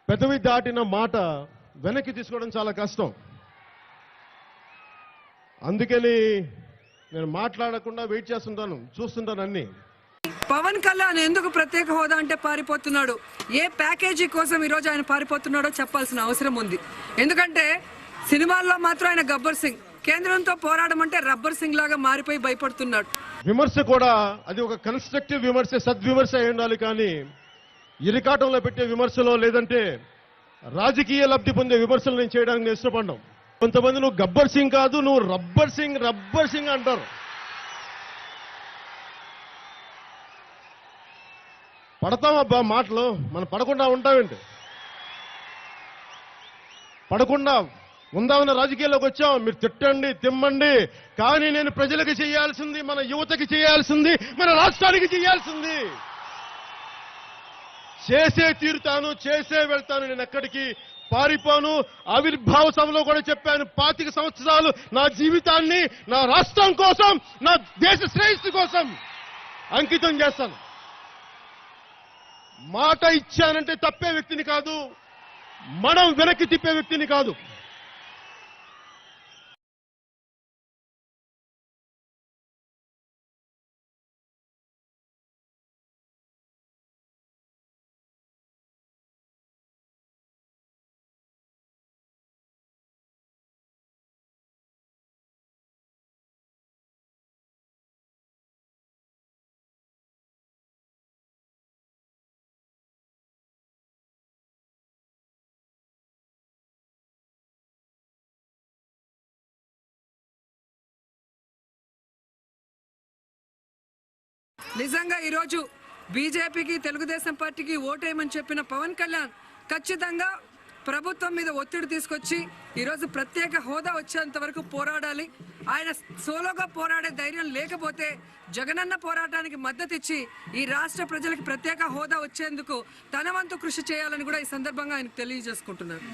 పెదవి దాటిన మాట వెనక్కి తీసుకోవడం చాలా కష్టం. అందుకని నేను మాట్లాడకుండా వెయిట్ చేస్తుంటాను, చూస్తుంటాను అన్ని. పవన్ కళ్యాణ్ ఎందుకు ప్రత్యేక హోదా అంటే పారిపోతున్నాడు, ఏ ప్యాకేజీ కోసం ఈరోజు ఆయన పారిపోతున్నాడో చెప్పాల్సిన అవసరం ఉంది. ఎందుకంటే సినిమాల్లో మాత్రం ఆయన గబ్బర్ సింగ్, కేంద్రంతో పోరాడమంటే రబ్బర్ సింగ్ లాగా మారిపోయి భయపడుతున్నాడు. విమర్శ కూడా అది ఒక కన్స్ట్రక్టివ్ విమర్శ, సద్విమర్శ అయి ఉండాలి. కానీ ఇరికాటంలో పెట్టే విమర్శలో, లేదంటే రాజకీయ లబ్ధి పొందే విమర్శలు నేను చేయడానికి నేను ఇష్టపడ్డాం. కొంతమంది నువ్వు గబ్బర్ సింగ్ కాదు, నువ్వు రబ్బర్ సింగ్ అంటారు. పడతామబ్బా మాటలు, మనం పడకుండా ఉంటామేంటి? పడకుండా ఉందామన్న రాజకీయాల్లోకి వచ్చాం. మీరు తిట్టండి, తిమ్మండి, కానీ నేను ప్రజలకు చేయాల్సింది, మన యువతకి చేయాల్సింది, మన రాష్ట్రానికి చేయాల్సింది చేసే తీరుతాను, చేసే వెళ్తాను. నేను ఎక్కడికి పారిపోను. ఆవిర్భావ సభలో కూడా చెప్పాను, 25 సంవత్సరాలు నా జీవితాన్ని నా రాష్ట్రం కోసం, నా దేశ శ్రేయస్సు కోసం అంకితం చేస్తాను. మాట ఇచ్చానంటే తప్పే వ్యక్తిని కాదు, మనం వెనక్కి తిప్పే వ్యక్తిని కాదు. నిజంగా ఈరోజు బీజేపీకి, తెలుగుదేశం పార్టీకి ఓటేయమని చెప్పిన పవన్ కళ్యాణ్ ఖచ్చితంగా ప్రభుత్వం మీద ఒత్తిడి తీసుకొచ్చి ఈరోజు ప్రత్యేక హోదా వచ్చేంత వరకు పోరాడాలి. ఆయన సోలోగా పోరాడే ధైర్యం లేకపోతే జగనన్న పోరాటానికి మద్దతు ఇచ్చి ఈ రాష్ట్ర ప్రజలకు ప్రత్యేక హోదా వచ్చేందుకు తన వంతు కృషి చేయాలని కూడా ఈ సందర్భంగా ఆయన తెలియజేసుకుంటున్నారు.